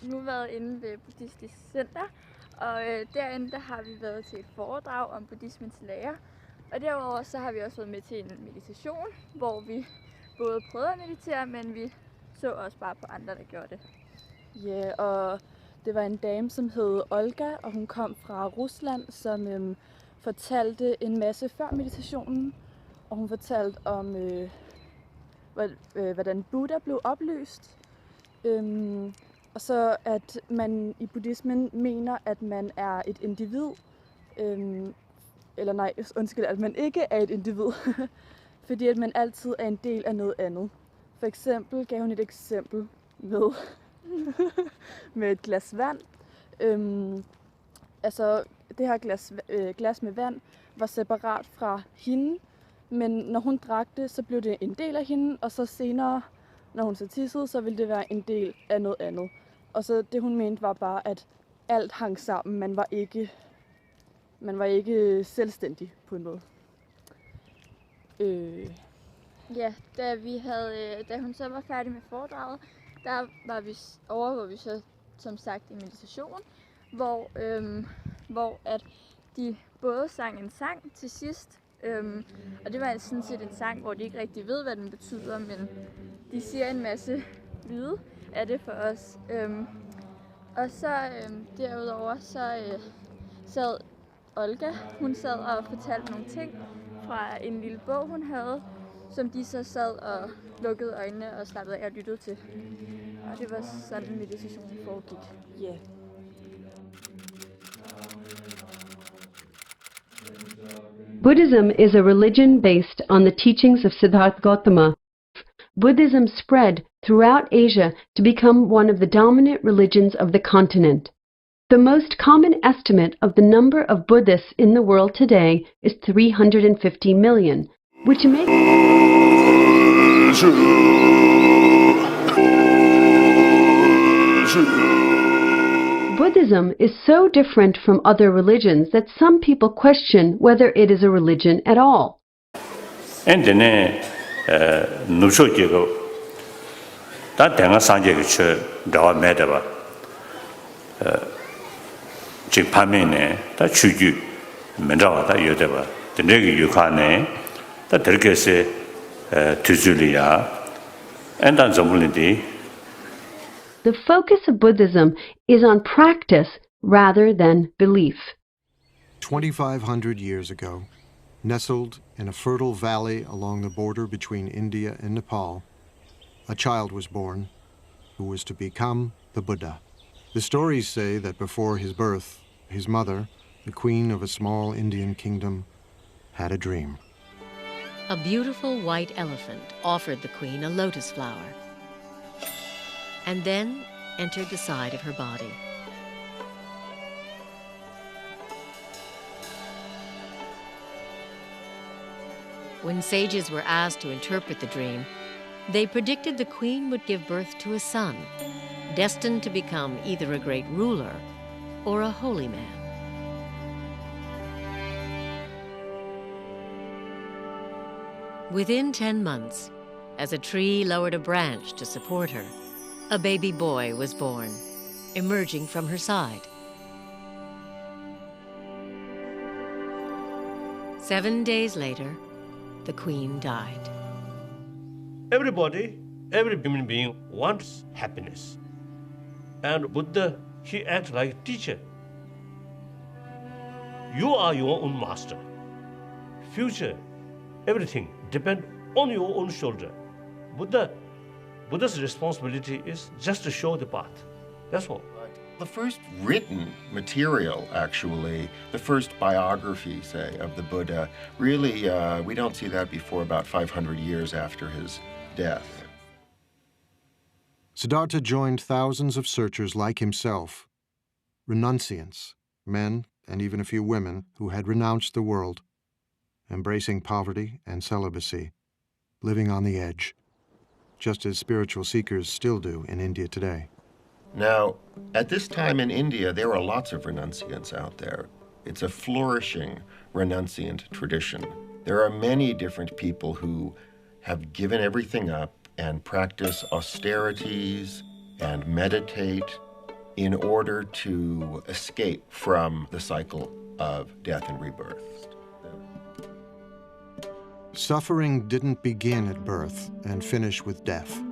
nu været inde ved Buddhistisk Center, og derinde der har vi været til et foredrag om buddhismens lære. Og derudover så har vi også været med til en meditation, hvor vi både prøvede at meditere, men vi så også bare på andre, der gjorde det. Ja, og det var en dame, som hed Olga, og hun kom fra Rusland, som fortalte en masse før meditationen. Og hun fortalte om, hvordan Buddha blev oplyst. Og så at man i buddhismen mener, at man er et individ. At man ikke er et individ. Fordi at man altid er en del af noget andet. For eksempel gav hun et eksempel med, med et glas vand. Det her glas med vand var separat fra hende. Men når hun drak det, så blev det en del af hende, og så senere, når hun så tissede, så ville det være en del af noget andet. Og så det hun mente var bare, at alt hang sammen. Man var ikke selvstændig på en måde. Ja, da hun så var færdig med foredraget, der overgår vi så som sagt i meditation, hvor at de både sang en sang til sidst, og det var sådan set en sang, hvor de ikke rigtig ved, hvad den betyder, men de siger en masse lyde af det for os. Og så derudover så sad Olga, hun sad og fortalte nogle ting fra en lille bog, hun havde, som de så sad og lukkede øjnene og slappede af og lyttede til. Og det var sådan meditationen foregik. Ja. Buddhism is a religion based on the teachings of Siddhartha Gautama. Buddhism spread throughout Asia to become one of the dominant religions of the continent. The most common estimate of the number of Buddhists in the world today is 350 million, which makes Buddhism is so different from other religions that some people question whether it is a religion at all. The focus of Buddhism is on practice rather than belief. 2,500 years ago, nestled in a fertile valley along the border between India and Nepal, a child was born who was to become the Buddha. The stories say that before his birth, his mother, the queen of a small Indian kingdom, had a dream. A beautiful white elephant offered the queen a lotus flower and then entered the side of her body. When sages were asked to interpret the dream, they predicted the queen would give birth to a son, destined to become either a great ruler or a holy man. Within 10 months, as a tree lowered a branch to support her, a baby boy was born, emerging from her side. 7 days later, the queen died. Every human being wants happiness. And Buddha, he acts like a teacher. You are your own master. Future, everything depends on your own shoulder. Buddha's responsibility is just to show the path. That's all. The first written material, actually, the first biography, say, of the Buddha, really, we don't see that before about 500 years after his death. Siddhartha joined thousands of searchers like himself, renunciants, men and even a few women who had renounced the world, embracing poverty and celibacy, living on the edge, just as spiritual seekers still do in India today. Now, at this time in India, there are lots of renunciants out there. It's a flourishing renunciant tradition. There are many different people who have given everything up and practice austerities and meditate in order to escape from the cycle of death and rebirth. Suffering didn't begin at birth and finish with death.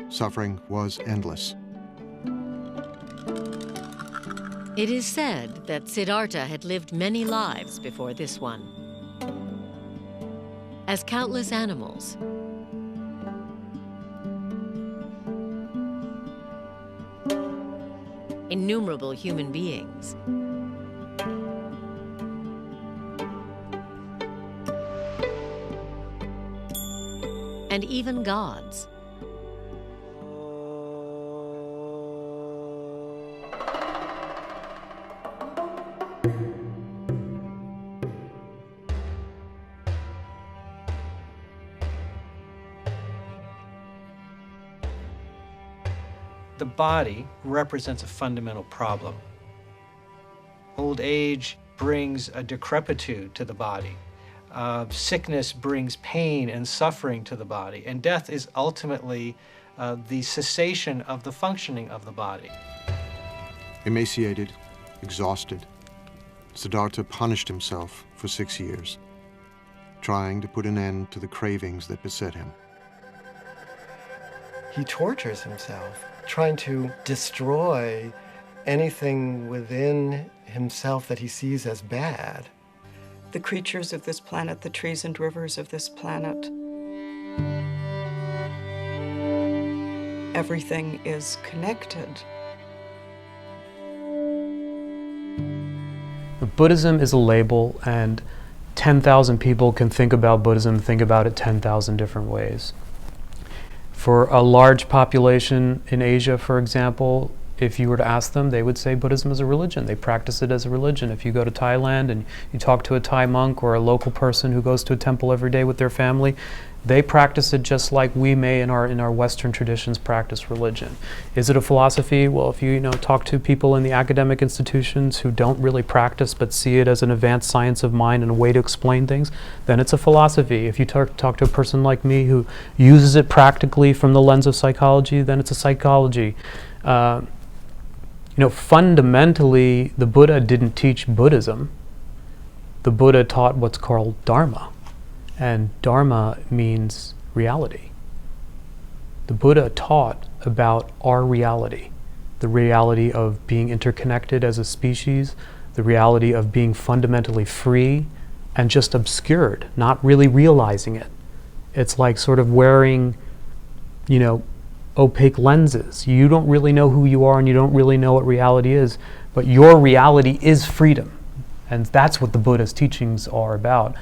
Suffering was endless. It is said that Siddhartha had lived many lives before this one. As countless animals, innumerable human beings, and even gods. The body represents a fundamental problem. Old age brings a decrepitude to the body. Sickness brings pain and suffering to the body. And death is ultimately the cessation of the functioning of the body. Emaciated, exhausted, Siddhartha punished himself for 6 years, trying to put an end to the cravings that beset him. He tortures himself, trying to destroy anything within himself that he sees as bad. The creatures of this planet, the trees and rivers of this planet. Everything is connected. Buddhism is a label, and 10,000 people can think about Buddhism, think about it 10,000 different ways. For a large population in Asia, for example, if you were to ask them, they would say Buddhism is a religion. They practice it as a religion. If you go to Thailand and you talk to a Thai monk or a local person who goes to a temple every day with their family, they practice it just like we may in our Western traditions practice religion. Is it a philosophy? Well, if you talk to people in the academic institutions who don't really practice but see it as an advanced science of mind and a way to explain things, then it's a philosophy. If you talk to a person like me who uses it practically from the lens of psychology, then it's a psychology. Fundamentally, the Buddha didn't teach Buddhism. The Buddha taught what's called Dharma. And Dharma means reality. The Buddha taught about our reality, the reality of being interconnected as a species, the reality of being fundamentally free and just obscured, not really realizing it. It's like sort of wearing, opaque lenses. You don't really know who you are and you don't really know what reality is, but your reality is freedom. And that's what the Buddha's teachings are about.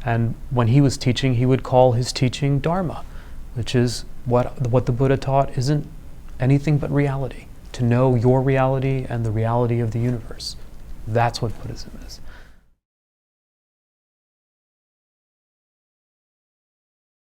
And when he was teaching, he would call his teaching Dharma, which is what the Buddha taught isn't anything but reality. To know your reality and the reality of the universe. That's what Buddhism is.